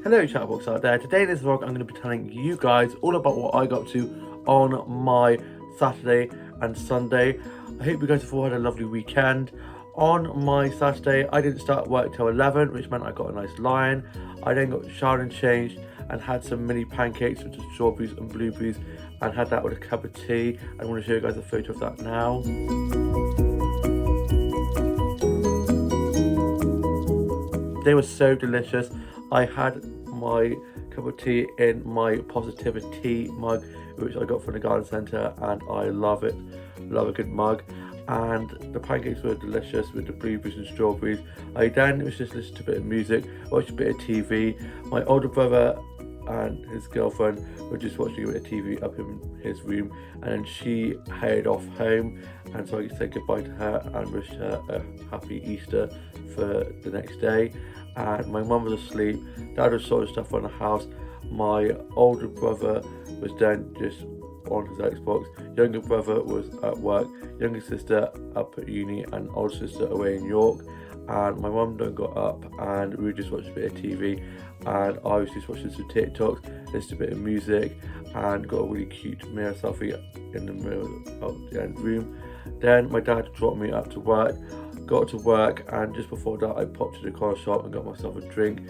Hello chatbox out there. Today in this vlog I'm going to be telling you guys all about what I got up to on my Saturday and Sunday. I hope you guys have all had a lovely weekend. On my Saturday I didn't start work till 11, which meant I got a nice lie-in. I then got showered and changed and had some mini pancakes with strawberries and blueberries and had that with a cup of tea. I want to show you guys a photo of that now. They were so delicious. I had my cup of tea in my Positivity mug, which I got from the garden centre, and I love it. Love a good mug. And the pancakes were delicious with the blueberries and strawberries. I then was just listening to a bit of music, watched a bit of TV. My older brother and his girlfriend were just watching a bit of TV up in his room, and then she headed off home, and so I said goodbye to her and wished her a happy Easter for the next day. And my mum was asleep, dad was sorting stuff on the house, my older brother was then just on his Xbox, younger brother was at work, younger sister up at uni, and older sister away in York. And my mum then got up and we just watched a bit of TV, and I was just watching some TikToks, listened to a bit of music, and got a really cute mirror selfie in the middle of the end room. Then my dad dropped me up to work, got to work, and just before that I popped to the corner shop and got myself a drink.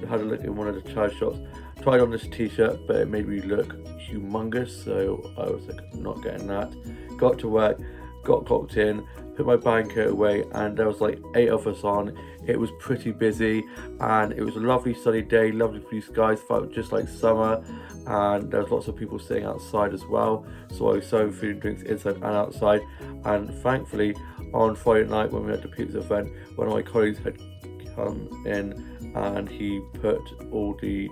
Had a look in one of the chai shops, tried on this t-shirt, but it made me look humongous, so I was like, not getting that. Got to work, got clocked in, put my banker away, and there was like 8 of us on. It was pretty busy, and it was a lovely sunny day, lovely blue skies, felt just like summer, and there was lots of people sitting outside as well, so I was serving food and drinks inside and outside. And thankfully on Friday night when we had the pizza event, one of my colleagues had come in and he put all the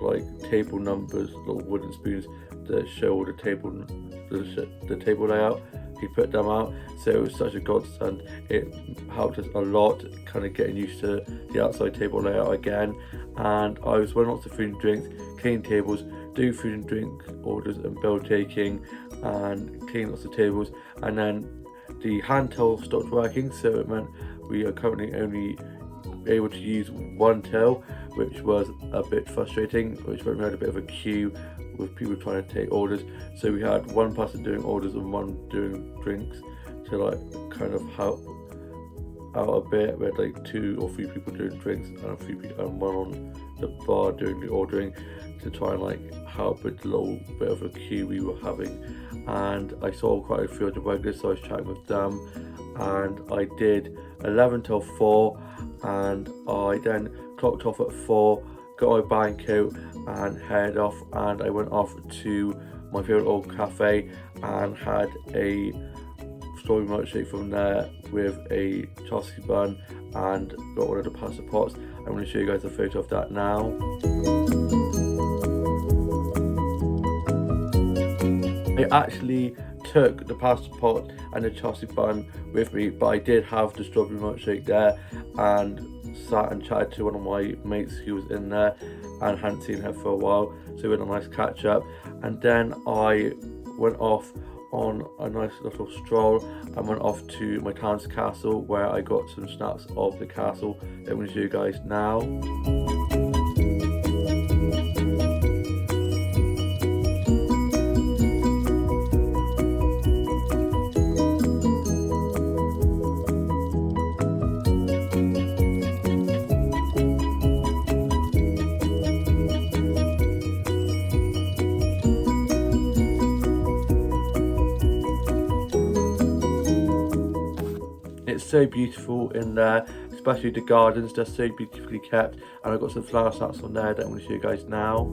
like table numbers, little wooden spoons that show all the table layout, he put them out, so it was such a godsend. It helped us a lot kind of getting used to the outside table layout again. And I was running lots of food and drinks, cleaning tables, do food and drink orders and bill taking, and clean lots of tables. And then the hand till stopped working, so it meant we are currently only able to use one till, which was a bit frustrating, which meant we had a bit of a queue with people trying to take orders. So we had one person doing orders and one doing drinks to like kind of help out a bit. We had like 2 or 3 people doing drinks and one on the bar doing the ordering, to try and like help with the little bit of a queue we were having. And I saw quite a few of the regulars, so I was chatting with them, and I did 11 till 4, and I then clocked off at 4, got my band coat and headed off, and I went off to my favourite old cafe and had a strawberry milkshake from there with a Chelsea bun, and got one of the pasta pots. I'm going to show you guys a photo of that now. I actually took the pasta pot and the Chelsea bun with me, but I did have the strawberry milkshake there and sat and chatted to one of my mates who was in there and hadn't seen her for a while, so we had a nice catch up. And then I went off on a nice little stroll and went off to my town's castle, where I got some snaps of the castle that I'm going to show you guys now. It's so beautiful in there, especially the gardens, they're so beautifully kept, and I've got some flower snaps on there that I'm going to show you guys now.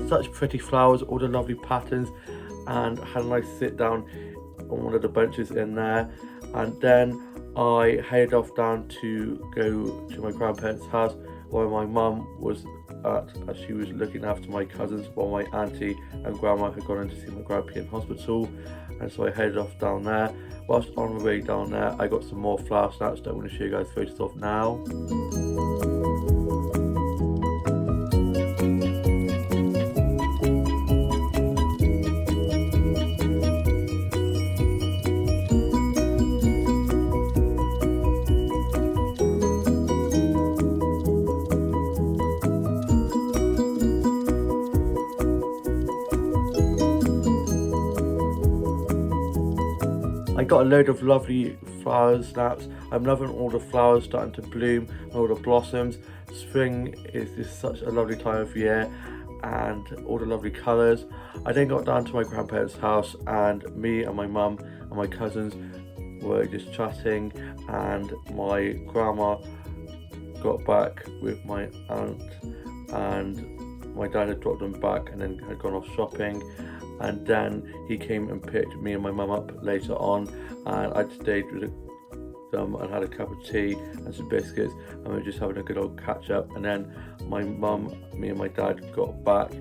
Such pretty flowers, all the lovely patterns, and had a nice sit down on one of the benches in there. And then I headed off down to go to my grandparents' house, where my mum was as she was looking after my cousins while my auntie and grandma had gone in to see my grandpa in hospital. And so I headed off down there. Whilst on the way down there, I got some more flower snaps that I'm going to show you guys photos of now. I got a load of lovely flower snaps. I'm loving all the flowers starting to bloom and all the blossoms. Spring is just such a lovely time of year and all the lovely colours. I then got down to my grandparents' house and me and my mum and my cousins were just chatting, and my grandma got back with my aunt and my dad had dropped them back and then had gone off shopping. And then he came and picked me and my mum up later on, and I stayed with them and had a cup of tea and some biscuits, and we were just having a good old catch up. And then my mum, me and my dad got back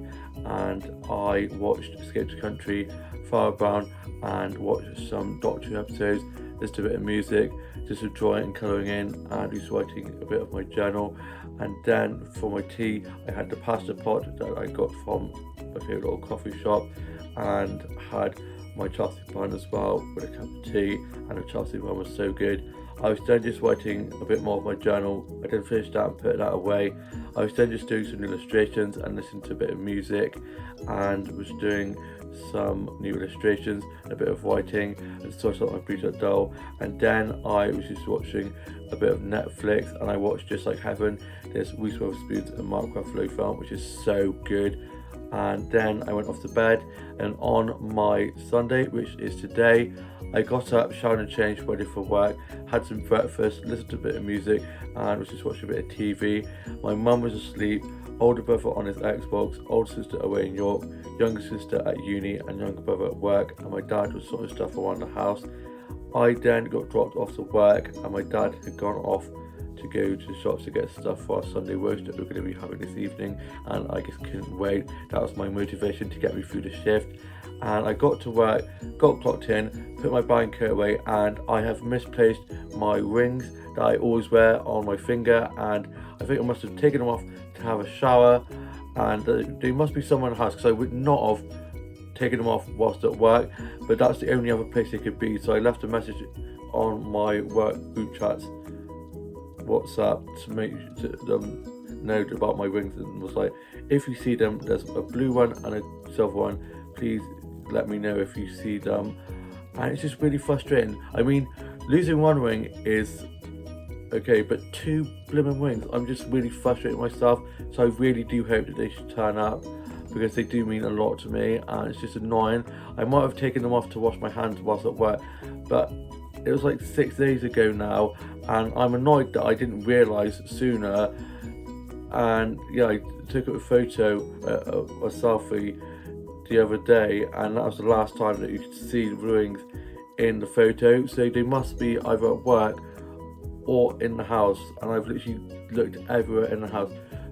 and I watched Escape to Country, Farrah Brown, and watched some Doctor episodes, listened to a bit of music, just enjoying and colouring in, and just writing a bit of my journal. And then for my tea I had the pasta pot that I got from my favourite little coffee shop, and had my Chelsea bun as well with a cup of tea, and the Chelsea bun was so good. I was then just writing a bit more of my journal. I then finished that and put that away. I was then just doing some illustrations and listening to a bit of music, and was doing some new illustrations, a bit of writing, and sorting out my Bridget doll. And then I was just watching a bit of Netflix, and I watched Just Like Heaven, this Reese Witherspoon and Mark Ruffalo film, which is so good. And then I went off to bed, and on my Sunday, which is today, I got up, showered and changed, ready for work, had some breakfast, listened to a bit of music, and was just watching a bit of TV. My mum was asleep, older brother on his Xbox, older sister away in York, younger sister at uni, and younger brother at work, and my dad was sorting stuff around the house. I then got dropped off to work, and my dad had gone off to go to the shops to get stuff for our Sunday roast that we're going to be having this evening, and I just couldn't wait. That was my motivation to get me through the shift. And I got to work, got clocked in, put my buying coat away, and I have misplaced my rings that I always wear on my finger, and I think I must have taken them off to have a shower, and they must be somewhere in the house because I would not have taken them off whilst at work, but that's the only other place they could be. So I left a message on my work group chats WhatsApp to make them know about my rings, and was like, if you see them, there's a blue one and a silver one, please let me know if you see them. And it's just really frustrating. I mean, losing one ring is okay, but two blimmin' rings, I'm just really frustrated myself. So I really do hope that they should turn up, because they do mean a lot to me, and it's just annoying. I might have taken them off to wash my hands whilst at work, but it was like 6 days ago now, and I'm annoyed that I didn't realise sooner. And yeah, I took a photo, a selfie the other day, and that was the last time that you could see the rings in the photo. So they must be either at work or in the house, and I've literally looked everywhere in the house.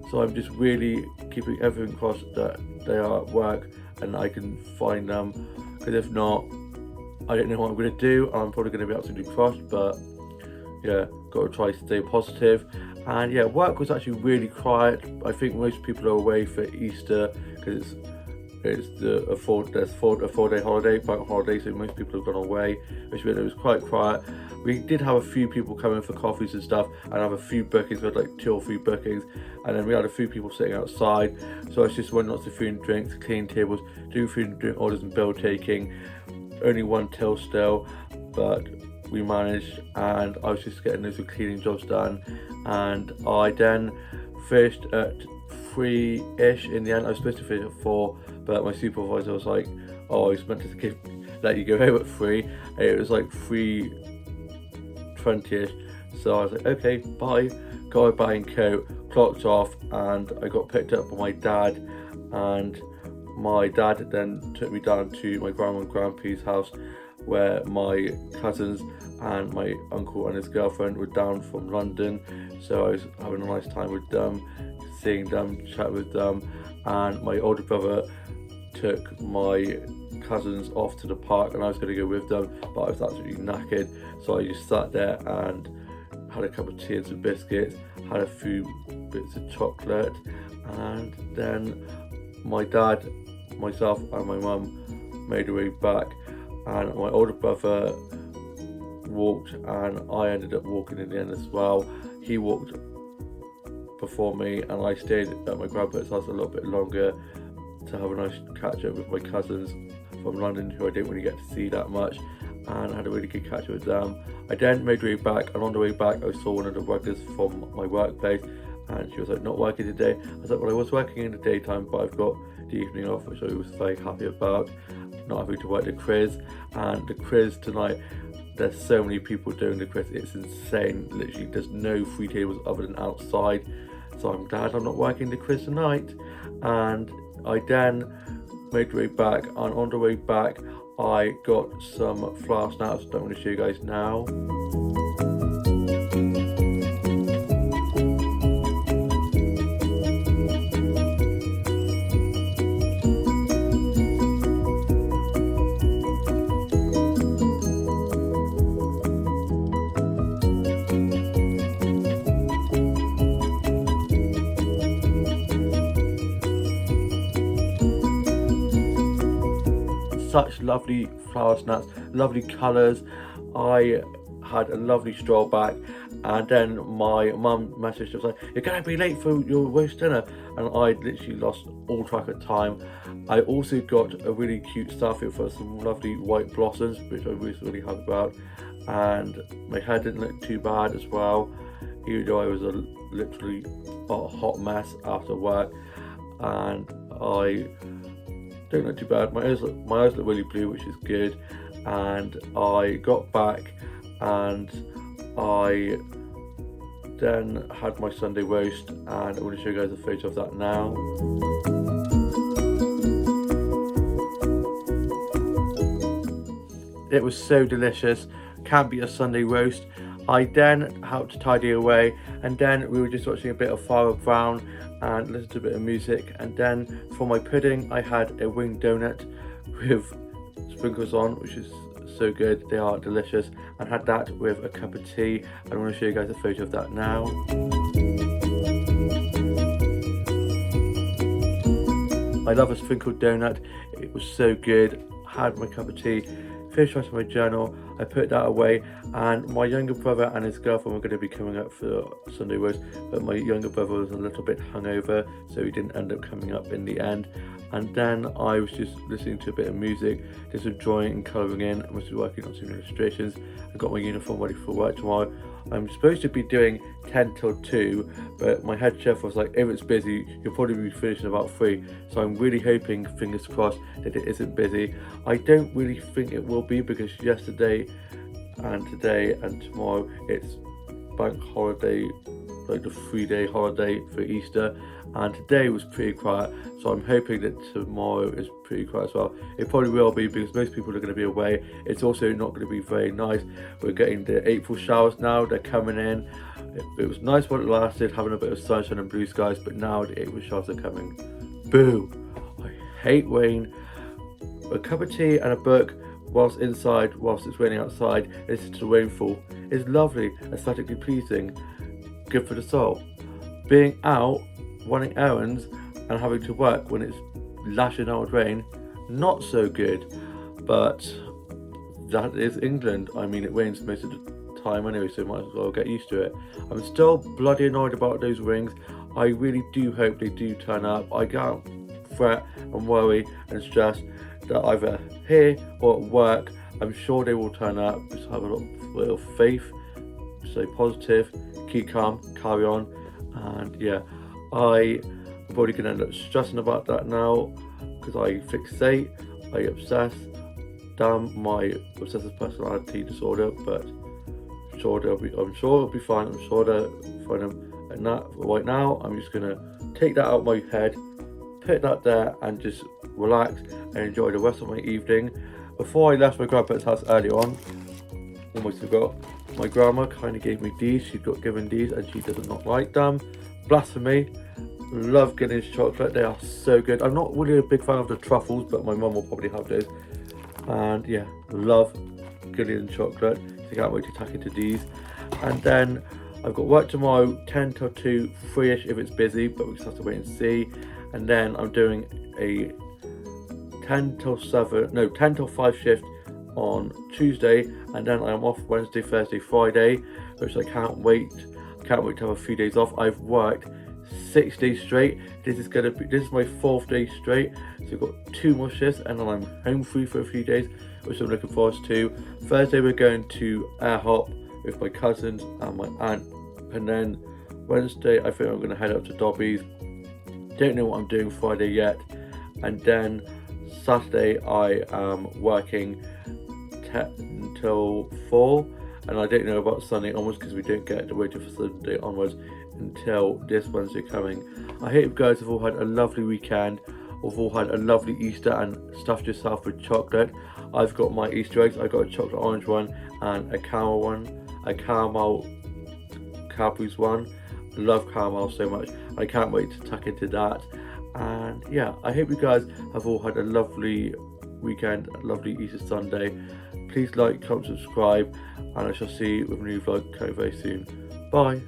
So I'm just really keeping everything crossed that they are at work and I can find them, because if not, I don't know what I'm going to do. I'm probably going to be absolutely crushed, but yeah, got to try to stay positive. And yeah, work was actually really quiet. I think most people are away for Easter because it's a four-day holiday, bank holiday, so most people have gone away, which meant it was quite quiet. We did have a few people come in for coffees and stuff, and have a few bookings. We had like 2 or 3 bookings, and then we had a few people sitting outside. So I was just running lots of food and drinks, cleaning tables, doing food and drink orders and bill taking. Only 1 till still, but we managed, and I was just getting those cleaning jobs done. And I then finished at 3-ish in the end. I was supposed to finish at 4, but my supervisor was like, oh, I was meant to let you go home at 3. It was like 3:20ish, so I was like, okay, bye. Got my buying coat, clocked off, and I got picked up by my dad. And my dad then took me down to my grandma and grandpa's house, where my cousins and my uncle and his girlfriend were down from London. So I was having a nice time with them, seeing them, chat with them, and my older brother took my cousins off to the park, and I was going to go with them, but I was absolutely knackered, so I just sat there and had a cup of tea and some biscuits, had a few bits of chocolate, and then my dad, myself and my mum made our way back, and my older brother walked and I ended up walking in the end as well. He walked before me and I stayed at my grandparents' house a little bit longer to have a nice catch up with my cousins from London, who I didn't really get to see that much, and I had a really good catch up with them. I then made my way back, and on the way back I saw one of the workers from my workplace, and she was like, not working today. I was like, well, I was working in the daytime, but I've got the evening off, which I was very happy about, not having to work the quiz. And the quiz tonight, there's so many people doing the quiz, it's insane. Literally there's no free tables other than outside, so I'm glad I'm not working the quiz tonight. And I then made my way back, and on the way back I got some flour snaps that I'm going to show you guys now. Such lovely flour snaps, lovely colours. I had a lovely stroll back, and then my mum messaged, was like, you're going to be late for your roast dinner, and I literally lost all track of time. I also got a really cute starfield for some lovely white blossoms, which I was really happy about, and my hair didn't look too bad as well, even though I was literally a hot mess after work, and I don't look too bad. My eyes look really blue, which is good. And I got back and I then had my Sunday roast, and I'm going to show you guys a photo of that now. It was so delicious. Can't beat a Sunday roast. I then helped to tidy away, and then we were just watching a bit of Farrah Brown and listened to a bit of music. And then for my pudding I had a winged donut with sprinkles on, which is so good, they are delicious, and had that with a cup of tea. I want to show you guys a photo of that now. I love a sprinkled donut, it was so good. Had my cup of tea, finished writing my journal, I put that away, and my younger brother and his girlfriend were going to be coming up for Sunday roast, but my younger brother was a little bit hungover, so he didn't end up coming up in the end. And then I was just listening to a bit of music, just enjoying and colouring in. I was working on some illustrations. I got my uniform ready for work tomorrow. I'm supposed to be doing 10 till 2, but my head chef was like, if it's busy, you'll probably be finishing about 3. So I'm really hoping, fingers crossed, that it isn't busy. I don't really think it will be, because yesterday and today and tomorrow it's bank holiday, like the 3-day holiday for Easter, and today was pretty quiet, so I'm hoping that tomorrow is pretty quiet as well. It probably will be, because most people are going to be away. It's also not going to be very nice. We're getting the April showers now, they're coming in. It was nice while it lasted, having a bit of sunshine and blue skies, but now the April showers are coming. Boo! I hate rain. A cup of tea and a book whilst it's raining outside, listen to the rainfall is lovely, aesthetically pleasing, good for the soul. Being out running errands and having to work when it's lashing out with rain, not so good. But that is England. I mean, it rains most of the time anyway, so might as well get used to it. I'm still bloody annoyed about those rings. I really do hope they do turn up. I can't fret and worry and stress that either here or at work. I'm sure they will turn up. Just have a little faith, stay positive, keep calm, carry on. And yeah, I'm probably going to end up stressing about that now, because I fixate, I obsess. Damn my obsessive personality disorder, but I'm sure it'll be fine. I'm sure they'll find them. And that right now, I'm just going to take that out of my head, put that there, and just relax and enjoy the rest of my evening. Before I left my grandparents' house earlier on, almost forgot, my grandma kind of gave me these. She got given these and she does not like them. Blasphemy. Love Guinness chocolate, they are so good. I'm not really a big fan of the truffles, but my mum will probably have those. And yeah, love Guinness chocolate, so can't wait to tuck into these. And then I've got work tomorrow, 10 till 2, 3ish if it's busy, but we just have to wait and see. And then I'm doing a 10 till 5 shift on Tuesday, and then I'm off Wednesday, Thursday, Friday, which I can't wait. Can't wait to have a few days off. I've worked 6 days straight. This is my 4th day straight. So I've got 2 more shifts, and then I'm home free for a few days, which I'm looking forward to. Thursday we're going to air hop with my cousins and my aunt, and then Wednesday I think I'm going to head up to Dobby's. Don't know what I'm doing Friday yet, and then Saturday I am working 10 till 4, and I don't know about Sunday onwards because we don't get the wager for Sunday onwards until this Wednesday coming. I hope you guys have all had a lovely weekend, have all had a lovely Easter and stuffed yourself with chocolate. I've got my Easter eggs. I got a chocolate orange one and a caramel one, a caramel Cadbury's one. I love caramel so much. I can't wait to tuck into that. And yeah, I hope you guys have all had a lovely weekend, a lovely Easter Sunday. Please like, comment, subscribe, and I shall see you with a new vlog coming very soon. Bye.